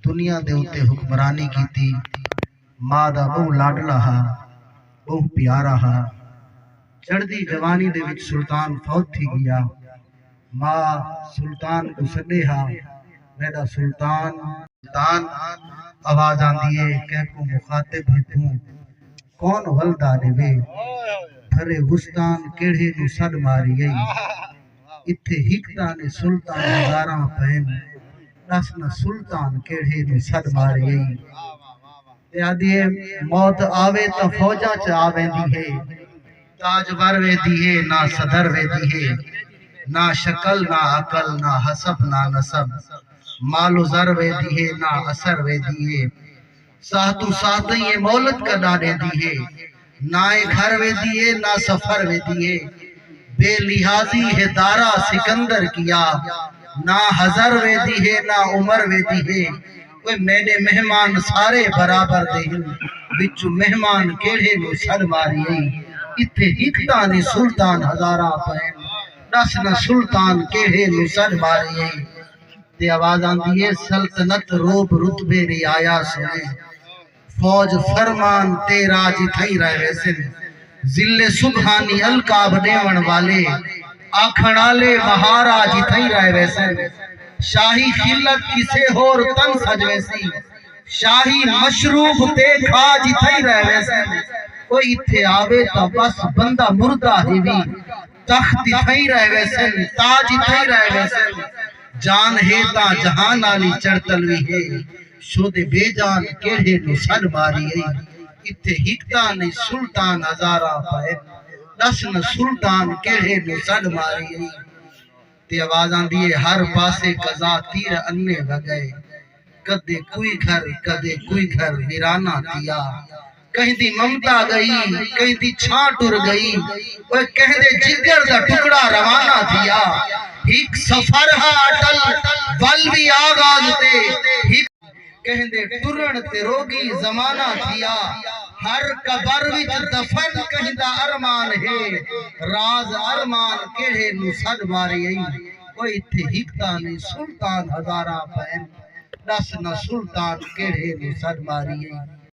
دنیا دے اتے حکمرانی کی تھی ماں دا بہو لاڈلا ہا بہو پیارا ہا چڑھدی جوانی دے وچ سلطان فوت تھی گیا ماں سلطان کو سدے ہا میرا سلطان آواز آندی ہے کہ کو مخاطب ہے تو کون ولدا دے وے تھرے گستان کیڑے نو سد ماری گئی اتھے ہکتا نے سلطان ہزاراں پہن دسنا سلطان کیڑے نو سد ماری گئی تے آدھی ہے موت آوے تا فوجا چ آویندی ہے تاج ور ویدی ہے نہ صدر ویدی ہے نہ شکل نہ عقل نہ حسب نہ نسب مال و زر ویدی ہے نہ اثر ویدی ہے ساتو ساتھ یہ مولد کا ڈاڑے دی ہے نہ گھر ویدی ہے نہ سفر ویدی ہے بے لحاظی ہے دارا سکندر کیا نہ ہزر ویدی ہے نہ عمر ویدی ہے کوئی میرے مہمان سارے برابر دے بچو مہمان کیڑے نو سر ماری ہے اتھے ہکتانی سلطان ہزارہ پہن دسنا سلطان کیڑے نو سر ماری ہے تے آواز آندی ہے سلطنت روب رتبے رعایا سنے فوج فرمان تیرا جتھائی رہے ویسن ذل سبحانی القاب دیون والے آکھنالے مہارا جتھائی رہے ویسن شاہی خلت کسے ہور تن سج ویسی شاہی مشروب تے کھا جتھائی رہے ویسن کوئی اتھے آوے تا بس بندہ مردہ ہی بھی تخت جتھائی رہے ویسن تاج جتھائی رہے ویسن جان ہے تا جہان آلی چڑتلوی ہے شود بے جان کیڑے نو سر ماری گئی اتھے ہکتانی سلطان ہزارہ پائے دسن سلطان کیڑے نو سر ماری گئی تے آواز آندی ہے ہر پاسے قضا تیر اننے وگئے کدے کوئی گھر ویرانہ تیا کہیں دی ممتا گئی کہیں دی چھان ٹر گئی کہیں دے جگر دا ٹکڑا روانہ تیا ایک سفر ہا اٹل والوی آغاز تے کہیں دے ٹرن تے روگی زمانہ تھیا ہر قبر وچ دفن کہیں دا ارمان ہے راز ارمان کیڑے نو سد ماری گئی کوئی تھے ہکتانی سلطان ہزارہ پہن دسنا سلطان کیڑے نو سد ماری گئی